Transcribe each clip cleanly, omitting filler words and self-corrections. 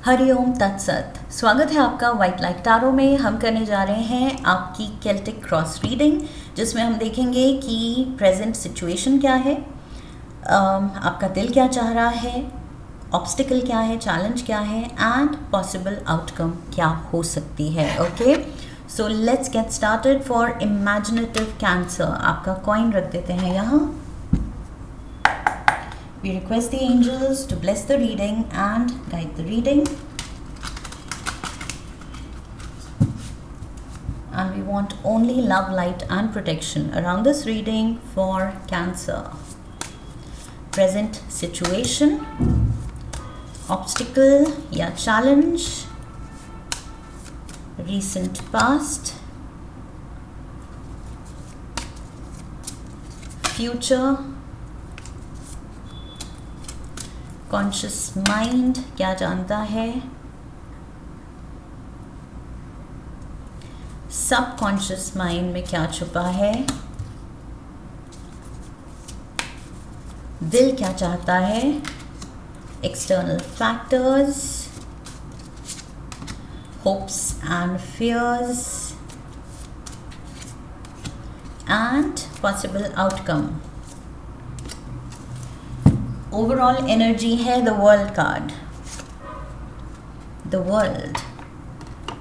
हरिओम तत्सत। स्वागत है आपका वाइट लाइट टारो में। हम करने जा रहे हैं आपकी केल्टिक क्रॉस रीडिंग, जिसमें हम देखेंगे कि प्रेजेंट सिचुएशन क्या है, आपका दिल क्या चाह रहा है, ऑब्स्टिकल क्या है, चैलेंज क्या है एंड पॉसिबल आउटकम क्या हो सकती है। Okay, so let's get started for imaginative cancer. आपका कॉइन रख देते हैं यहाँ। We request the angels to bless the reading and guide the reading. And we want only love, light and protection around this reading for Cancer. Present situation, obstacle या challenge, recent past, future, conscious mind क्या जानता है, सब conscious mind में क्या छुपा है, दिल क्या चाहता है, external factors, hopes and fears and possible outcome. Overall energy है the world card, the world,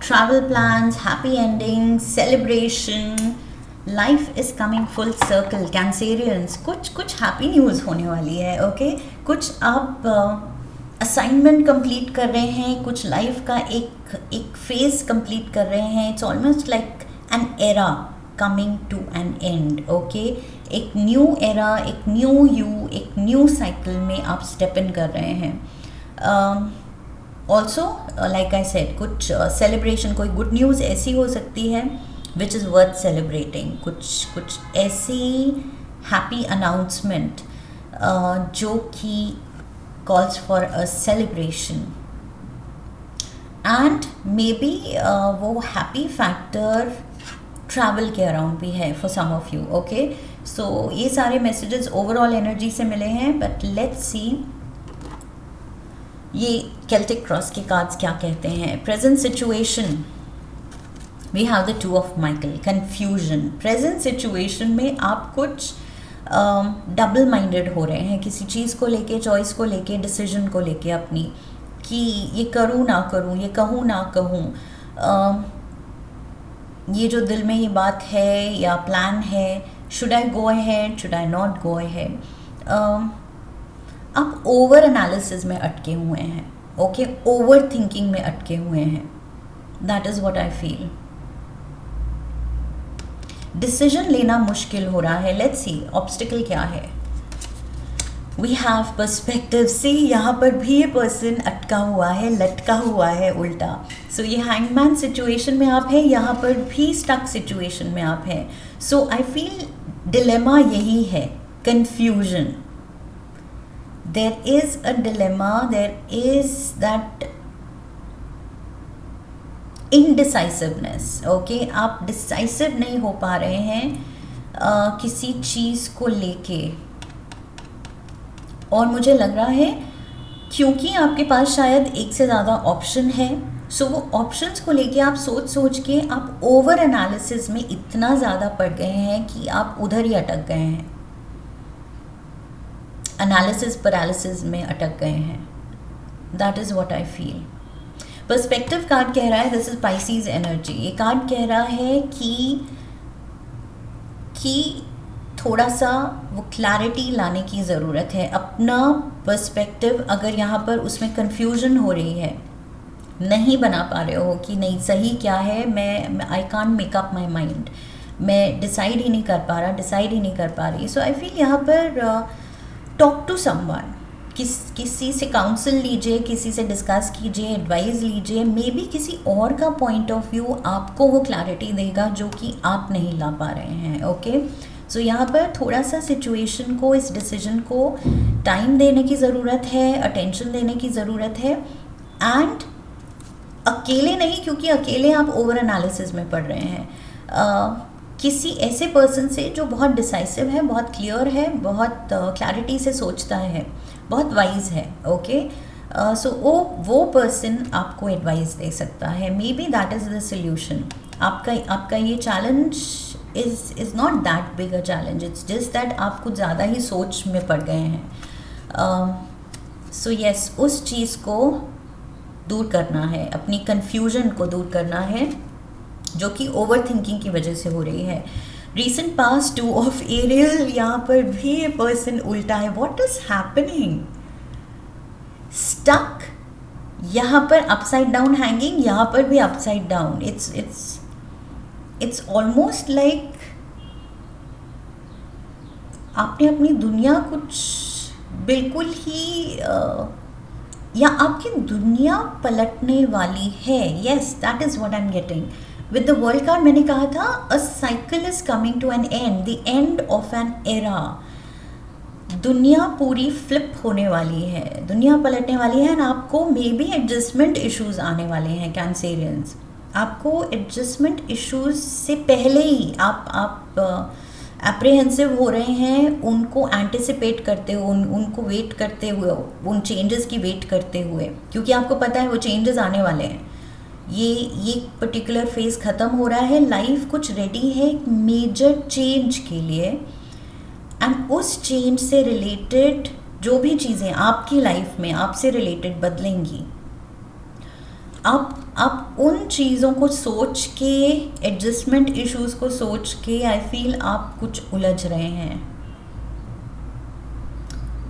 travel plans, happy ending, celebration, life is coming full circle. Cancerians, कुछ हैप्पी न्यूज़ होने वाली है। ओके, कुछ आप असाइनमेंट कंप्लीट कर रहे हैं, कुछ लाइफ का एक फेज कंप्लीट कर रहे हैं। It's almost like an era coming to an end. Okay, एक न्यू एरा, एक न्यू यू, एक न्यू साइकिल में आप स्टेप इन कर रहे हैं। ऑल्सो लाइक आई सेड, कुछ सेलिब्रेशन, कोई गुड न्यूज़ ऐसी हो सकती है विच इज़ वर्थ सेलिब्रेटिंग। कुछ ऐसी हैप्पी अनाउंसमेंट जो कि calls for a celebration and may be वो हैप्पी फैक्टर ट्रैवल के अराउंड भी है for some of you. Okay, so ये सारे मैसेजेस ओवरऑल एनर्जी से मिले हैं, बट लेट्स सी ये केल्टिक क्रॉस के कार्ड्स क्या कहते हैं। Present situation, we have the 2 of Michael, confusion. Present situation में आप कुछ डबल माइंडेड हो रहे हैं किसी चीज़ को लेके, चॉइस को लेके, डिसीजन को लेके अपनी, कि ये करूँ ना करूँ, ये कहूँ ना कहूँ, ये जो दिल में ये बात है या प्लान है, should I go ahead, should I not go ahead. आप ओवर एनालिसिस में अटके हुए हैं। ओके, ओवर थिंकिंग में अटके हुए हैं। That is what I feel. Decision लेना मुश्किल हो रहा है। लेट्स सी ऑब्स्टिकल क्या है। We have perspective. से यहाँ पर भी ये पर्सन अटका हुआ है, लटका हुआ है उल्टा। सो ये हैंगमैन सिचुएशन में आप हैं, यहाँ पर भी स्टक सिचुएशन में आप हैं। सो आई फील डिलेमा यही है, confusion. There is a dilemma, there is that indecisiveness. Okay, आप डिसाइसिव नहीं हो पा रहे हैं किसी चीज़ को लेके, और मुझे लग रहा है क्योंकि आपके पास शायद एक से ज़्यादा ऑप्शन है, सो वो ऑप्शंस को लेके आप सोच के आप ओवर एनालिसिस में इतना ज़्यादा पड़ गए हैं कि आप उधर ही अटक गए हैं, एनालिसिस पैरालिसिस में अटक गए हैं। That is what I feel. Perspective card कह रहा है दिस इज पाइसीज एनर्जी। ये कार्ड कह रहा है कि थोड़ा सा वो क्लैरिटी लाने की ज़रूरत है। अपना पर्सपेक्टिव अगर यहाँ पर उसमें कन्फ्यूजन हो रही है, नहीं बना पा रहे हो कि नहीं सही क्या है, मैं I can't make up my mind, मैं डिसाइड ही नहीं कर पा रहा, डिसाइड ही नहीं कर पा रही। सो आई फील यहाँ पर टॉक टू समवन, किसी से काउंसिल लीजिए, किसी से डिस्कस कीजिए, एडवाइस लीजिए। मे बी किसी और का पॉइंट ऑफ व्यू आपको वो क्लैरिटी देगा जो कि आप नहीं ला पा रहे हैं। ओके, सो यहाँ पर थोड़ा सा सिचुएशन को, इस डिसीजन को टाइम देने की ज़रूरत है, अटेंशन देने की ज़रूरत है। एंड अकेले नहीं, क्योंकि अकेले आप ओवर एनालिसिस में पड़ रहे हैं। किसी ऐसे पर्सन से जो बहुत डिसाइसिव है, बहुत क्लियर है, बहुत क्लैरिटी से सोचता है, बहुत वाइज है। ओके, सो वो पर्सन आपको एडवाइस दे सकता है. May be that is the solution. आपका ये challenge is not that big a challenge. It's just that आप कुछ ज़्यादा ही सोच में पड़ गए हैं. सो यस, उस चीज़ को दूर करना है, अपनी कन्फ्यूजन को दूर करना है जो कि ओवर थिंकिंग की वजह से हो रही है. रिसेंट पास्ट 2 ऑफ एरियल, यहाँ पर भी ये पर्सन उल्टा है. What is happening? स्टक, यहाँ पर अपसाइड डाउन हैंगिंग, यहाँ पर भी upside down. It's almost like आपने अपनी दुनिया कुछ बिल्कुल ही या आपकी दुनिया पलटने वाली है. Yes, that is what I am getting. With the world card मैंने कहा था a cycle is coming to an end, the end of an era. दुनिया पूरी फ्लिप होने वाली है, दुनिया पलटने वाली है. एंड आपको मे बी एडजस्टमेंट इश्यूज आने वाले हैं कैंसेरियंस. आपको एडजस्टमेंट इश्यूज से पहले ही आप एप्रीहेंसिव हो रहे हैं, उनको एंटिसिपेट करते हुए, उनको वेट करते हुए, उन चेंजेस की वेट करते हुए, क्योंकि आपको पता है वो चेंजेस आने वाले हैं. ये पर्टिकुलर फेज़ ख़त्म हो रहा है. लाइफ कुछ रेडी है एक मेजर चेंज के लिए. एंड उस चेंज से रिलेटेड जो भी चीज़ें आपकी लाइफ में आपसे रिलेटेड बदलेंगी, आप उन चीज़ों को सोच के, एडजस्टमेंट इश्यूज़ को सोच के, आई फील आप कुछ उलझ रहे हैं.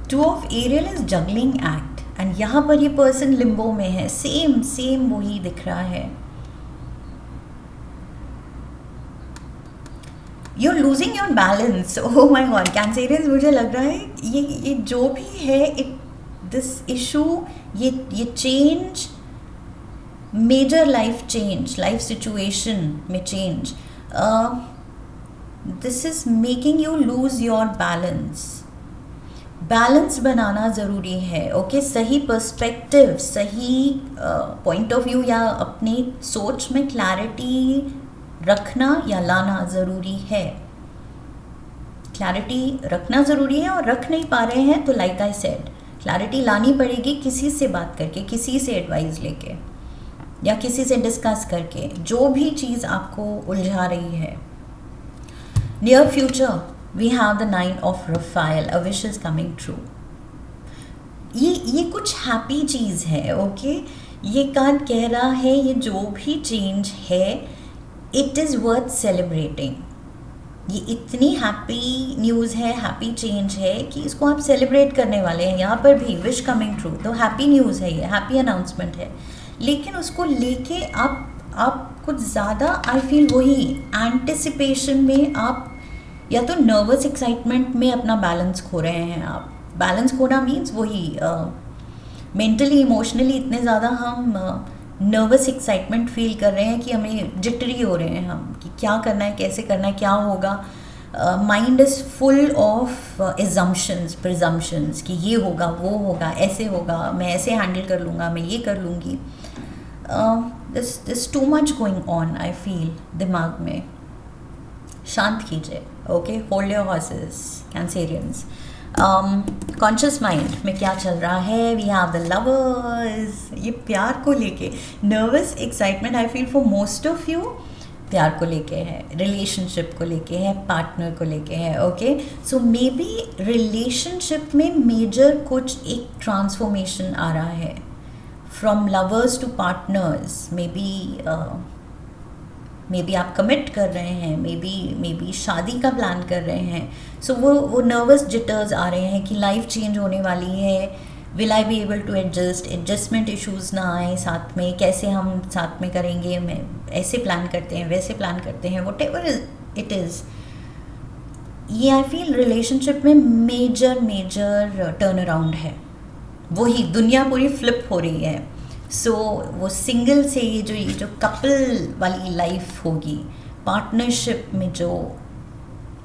2 of Ariel is juggling act. And यहाँ पर ये पर्सन लिम्बो में है. सेम वही दिख रहा है. You are losing your balance. Oh my god, Cancerians, मुझे लग रहा है ये जो भी है, दिस इशू, ये change, major life change, life situation में change, this is making you lose your balance. Balance बनाना ज़रूरी है. ओके, सही पर्सपेक्टिव, सही पॉइंट ऑफ व्यू या अपनी सोच में क्लैरिटी रखना या लाना ज़रूरी है. क्लैरिटी रखना ज़रूरी है, और रख नहीं पा रहे हैं तो लाइक आई सेड, क्लैरिटी लानी पड़ेगी किसी से बात करके, किसी से एडवाइस लेके, या किसी से डिस्कस करके, जो भी चीज़ आपको उलझा रही है. Near future we have the 9 of Raphael, a wish is coming true. ये कुछ हैप्पी चीज़ है. ओके, ये कार्ड कह रहा है ये जो भी चेंज है, इट इज़ वर्थ सेलिब्रेटिंग. ये इतनी हैप्पी न्यूज़ है, हैप्पी चेंज है कि इसको आप सेलिब्रेट करने वाले हैं. यहाँ पर भी विश कमिंग ट्रू, तो हैप्पी न्यूज़ है, ये हैप्पी अनाउंसमेंट है. लेकिन उसको लेके आप कुछ ज़्यादा, आई फील वही एंटिसिपेशन में, आप या तो नर्वस एक्साइटमेंट में अपना बैलेंस खो रहे हैं. आप बैलेंस खोना मीन्स वही मेंटली, इमोशनली इतने ज़्यादा हम नर्वस एक्साइटमेंट फील कर रहे हैं कि हमें जिटरी हो रहे हैं हम, कि क्या करना है, कैसे करना है, क्या होगा. Mind is full of assumptions, presumptions कि ये होगा, वो होगा, ऐसे होगा, मैं ऐसे हैंडल कर लूँगा, मैं ये कर लूँगी. This too much going on, I feel. दिमाग में शांत कीजिए. Okay, hold your horses, Cancerians. Conscious mind में क्या चल रहा है? We have the lovers. ये प्यार को लेके nervous excitement, I feel for most of you प्यार को लेके है, रिलेशनशिप को लेके है, पार्टनर को लेके है. Okay, so maybe relationship में मेजर कुछ एक ट्रांसफॉर्मेशन आ रहा है, from lovers to partners. Maybe आप कमिट कर रहे हैं, मे बी शादी का प्लान कर रहे हैं. सो वो नर्वस जिटर्स आ रहे हैं कि लाइफ चेंज होने वाली है. Will I be able to adjust, adjustment issues ना आए साथ में, कैसे हम साथ में करेंगे, मैं ऐसे प्लान करते हैं, वैसे प्लान करते हैं, वट एवर इट इज़. ये आई फील रिलेशनशिप में मेजर टर्न अराउंड है. वही दुनिया पूरी फ्लिप हो रही है. सो वो सिंगल से ये जो कपल वाली लाइफ होगी, पार्टनरशिप में जो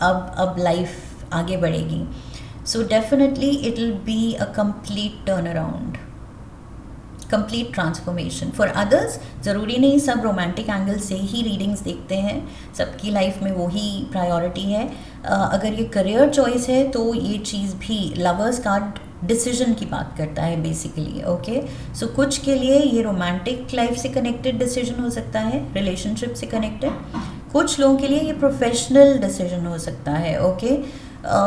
अब लाइफ आगे बढ़ेगी. So definitely it will be a complete turn around, complete transformation. For others ज़रूरी नहीं सब रोमांटिक एंगल से ही रीडिंग्स देखते हैं, सबकी लाइफ में वही प्रायोरिटी है. अगर ये करियर चॉइस है तो ये चीज़ भी, लवर्स कार्ड डिसीजन की बात करता है बेसिकली। ओके, सो कुछ के लिए ये रोमांटिक लाइफ से कनेक्टेड डिसीजन हो सकता है, रिलेशनशिप से कनेक्टेड। कुछ लोगों के लिए ये प्रोफेशनल डिसीजन हो सकता है। ओके,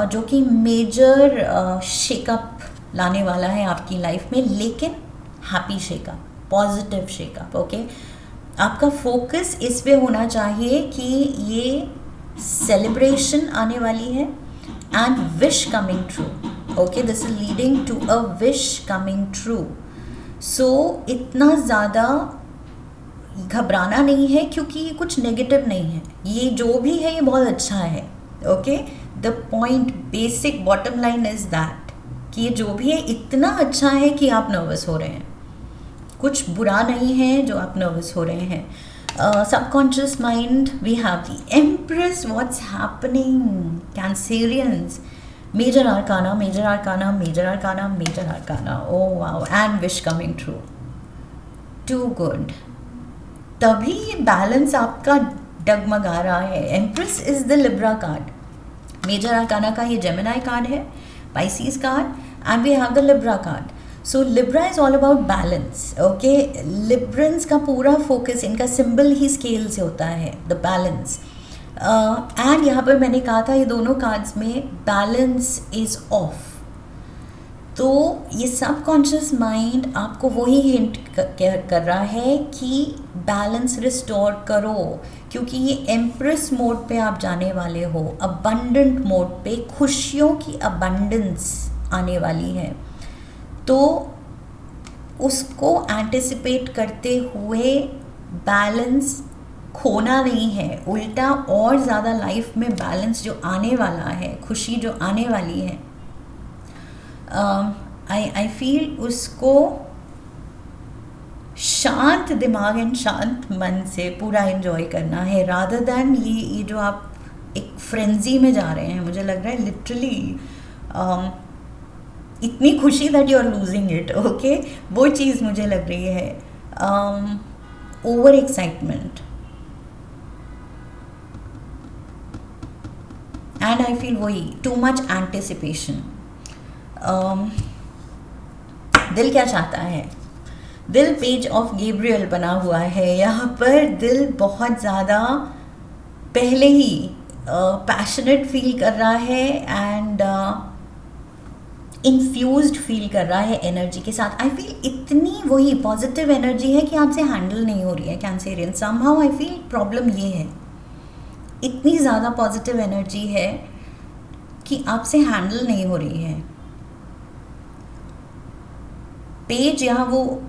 जो कि मेजर शेकअप लाने वाला है आपकी लाइफ में, लेकिन happy shake up, positive shake up. Okay, आपका फोकस इस पे होना चाहिए कि ये सेलिब्रेशन आने वाली है and wish coming true. Okay, this is leading to a wish coming true. So इतना ज़्यादा घबराना नहीं है, क्योंकि ये कुछ नेगेटिव नहीं है, ये जो भी है ये बहुत अच्छा है। Okay, the point, basic bottom line is that कि ये जो भी है इतना अच्छा है कि आप नर्वस हो रहे हैं, कुछ बुरा नहीं है जो आप नर्वस हो रहे हैं। Subconscious mind, we have the empress, what's happening, Cancerians, major arcana, major arcana, major arcana, major arcana, oh wow, and wish coming true, too good. तभी ये बैलेंस आपका डगमगा रहा है। Empress is the Libra card, major arcana का ये Gemini card है, Pisces card, and we have the Libra card. So Libra is all about balance. Okay, Librans का पूरा फोकस, इनका सिंबल ही स्केल से होता है, द बैलेंस। एंड यहाँ पर मैंने कहा था ये दोनों कार्ड्स में बैलेंस इज ऑफ। तो ये सबकॉन्शियस माइंड आपको वही हिंट कर रहा है कि बैलेंस रिस्टोर करो, क्योंकि ये एम्प्रेस मोड पे आप जाने वाले हो, अबंडेंट मोड पे, खुशियों की अबंडेंस आने वाली है। तो उसको एंटिसिपेट करते हुए बैलेंस खोना नहीं है, उल्टा और ज़्यादा लाइफ में बैलेंस जो आने वाला है, खुशी जो आने वाली है, आई फील उसको शांत दिमाग एंड शांत मन से पूरा एंजॉय करना है, रादर दैन ये जो आप एक फ्रेंजी में जा रहे हैं। मुझे लग रहा है लिटरली इतनी खुशी that you are losing it. Okay, वो चीज़ मुझे लग रही है, over excitement, and I feel वही टू मच एंटिसिपेशन। दिल क्या चाहता है? दिल पेज ऑफ गैब्रियल बना हुआ है यहाँ पर। दिल बहुत ज़्यादा पहले ही पैशनेट फील कर रहा है एंड इन्फ्यूज्ड फील कर रहा है एनर्जी के साथ। आई फील इतनी वही पॉजिटिव एनर्जी है कि आपसे हैंडल नहीं हो रही है Cancerian. Somehow I feel problem ये है, इतनी ज़्यादा पॉजिटिव एनर्जी है कि आपसे हैंडल नहीं हो रही है। पेज यहाँ वो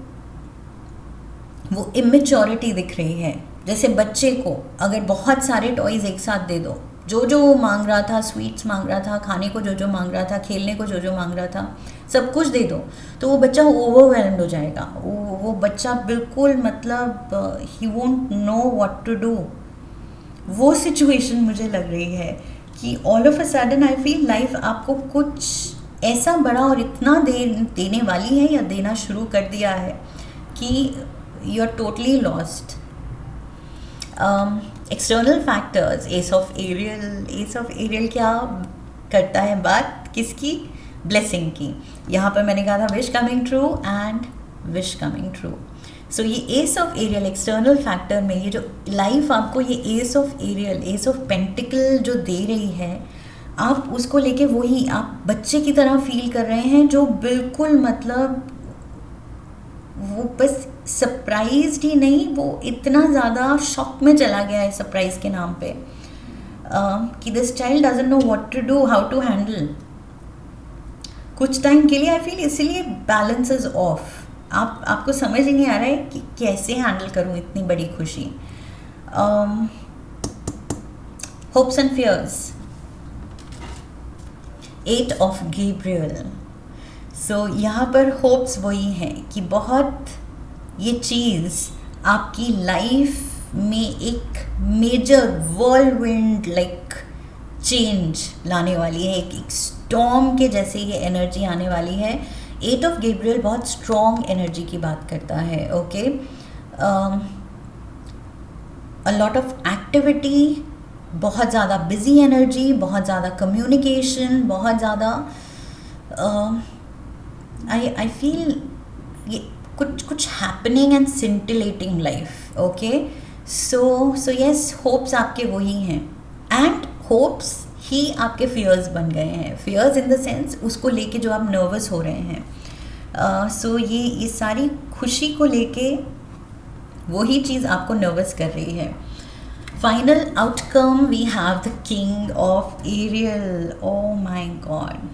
इमेच्योरिटी दिख रही है। जैसे बच्चे को अगर बहुत सारे टॉयज़ एक साथ दे दो, जो जो वो मांग रहा था, स्वीट्स मांग रहा था, खाने को जो जो मांग रहा था, खेलने को जो जो मांग रहा था, सब कुछ दे दो, तो वो बच्चा ओवरवेल्म्ड हो जाएगा। वो बच्चा बिल्कुल मतलब ही won't know what to do. वो सिचुएशन मुझे लग रही है कि all of a sudden I feel life आपको कुछ ऐसा बड़ा और इतना देने वाली है या देना शुरू कर दिया है कि you are totally lost. External factors, ace of Ariel क्या करता है बात किसकी? ब्लेसिंग की। यहाँ पर मैंने कहा था wish coming true and wish coming true. So ये ace of aerial external factor में ये जो लाइफ आपको ये ace of aerial, ace of pentacle जो दे रही है, आप उसको लेके वही आप बच्चे की तरह फील कर रहे हैं जो बिल्कुल मतलब वो बस सरप्राइज्ड ही नहीं, वो इतना ज़्यादा शॉक में चला गया है सरप्राइज के नाम पे कि this child doesn't know what to do, how to handle. कुछ टाइम के लिए आई फील इसीलिए बैलेंस इज ऑफ। आपको समझ ही नहीं आ रहा है कि कैसे हैंडल करूँ इतनी बड़ी खुशी। Hopes and fears, 8 of Gabriel. So यहाँ पर होप्स वही हैं कि बहुत ये चीज़ आपकी लाइफ में एक मेजर वर्ल्डविंड लाइक चेंज लाने वाली है, एक स्टॉर्म के जैसे ये एनर्जी आने वाली है। 8 ऑफ गैब्रियल बहुत स्ट्रॉन्ग एनर्जी की बात करता है। Okay, a lot of activity, बहुत ज़्यादा बिजी एनर्जी, बहुत ज़्यादा कम्युनिकेशन, बहुत ज़्यादा आई फील ये कुछ happening and scintillating life. Okay, so yes, hopes आपके वही हैं, एंड होप्स ही आपके फियर्स बन गए हैं. फियर्स इन द सेंस उसको लेके जो आप नर्वस हो रहे हैं. सो ये सारी खुशी को लेके वही चीज़ आपको नर्वस कर रही है. Final outcome we have the king of Ariel. Oh my god,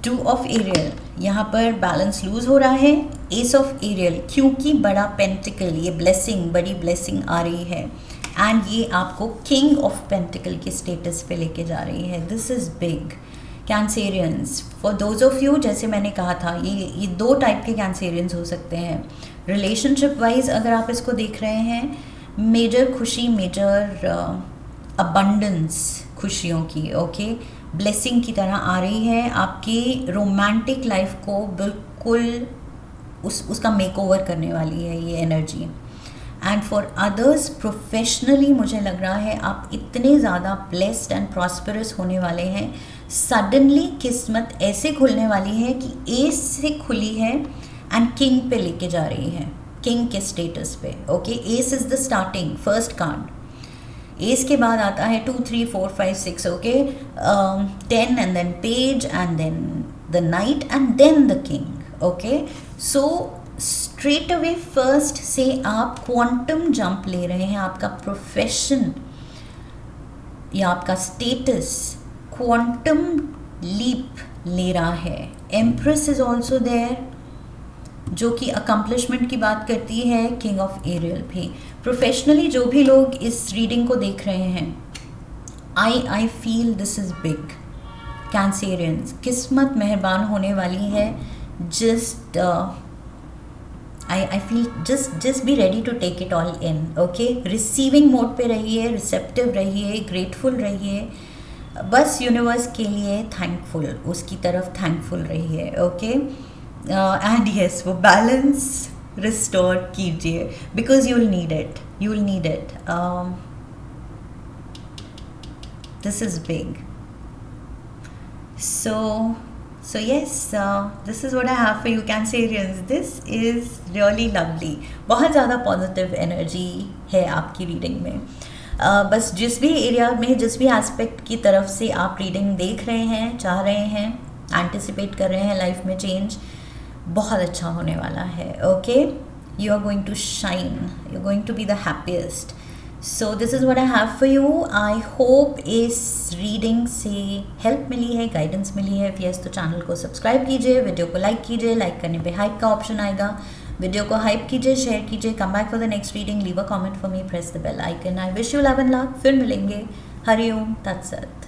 2 of Ariel. यहाँ पर बैलेंस लूज हो रहा है. एस ऑफ एरियल, क्योंकि बड़ा पेंटिकल, ये ब्लेसिंग, बड़ी ब्लेसिंग आ रही है, एंड ये आपको किंग ऑफ पेंटिकल के स्टेटस पे लेके जा रही है. This is big. Cancerians, for those of you, जैसे मैंने कहा था, ये 2 टाइप के कैंसेरियंस हो सकते हैं. रिलेशनशिप वाइज अगर आप इसको देख रहे हैं, मेजर खुशी, मेजर अबंडेंस खुशियों की, ओके, ब्लेसिंग की तरह आ रही है. आपकी रोमांटिक लाइफ को बिल्कुल उसका मेकओवर करने वाली है ये energy. And for others professionally मुझे लग रहा है आप इतने ज़्यादा ब्लेस्ड एंड प्रॉस्परस होने वाले हैं. सडनली किस्मत ऐसे खुलने वाली है कि एस से खुली है एंड किंग पे लेके जा रही है, किंग के स्टेटस पे. Okay, ace is the starting, first card. Ace के बाद आता है 2 3 4 5 6, okay, 10 and then page and then the knight and then the king. Okay, so straight away first से आप क्वांटम जंप ले रहे हैं. आपका प्रोफेशन या आपका स्टेटस क्वांटम लीप ले रहा है. एम्प्रेस इज ऑल्सो देयर, जो कि अकम्पलिशमेंट की बात करती है. किंग ऑफ एरियल भी. प्रोफेशनली जो भी लोग इस रीडिंग को देख रहे हैं, I feel this is big. Cancerians, किस्मत मेहरबान होने वाली है. Just I feel just be ready to take it all in. Okay, receiving mode पे रहिए, रिसेप्टिव रहिए, ग्रेटफुल रहिए. बस यूनिवर्स के लिए थैंकफुल, उसकी तरफ थैंकफुल रहिए. ओके, एंड यस, वो बैलेंस रिस्टोर कीजिए, because you will need it, you will need it. This is big. So yes, this is what I have for you, Cancerians. This is really lovely. बहुत ज़्यादा positive energy है आपकी reading में. बस जिस भी area में, जिस भी एस्पेक्ट की तरफ से आप रीडिंग देख रहे हैं, चाह रहे हैं, एंटिसिपेट कर रहे हैं लाइफ में चेंज, बहुत अच्छा होने वाला है. Okay, you are going to shine, you are going to be the happiest. So this is what I have for you. I hope इस रीडिंग से हेल्प मिली है, गाइडेंस मिली है. यस, तो चैनल को सब्सक्राइब कीजिए, वीडियो को लाइक कीजिए. लाइक करने पे हाइप का ऑप्शन आएगा. वीडियो को हाइप कीजिए, शेयर कीजिए. Come back for the next reading, leave a comment for me, press the bell icon. I wish you love and luck. फिर मिलेंगे. हरिओम तत्सत.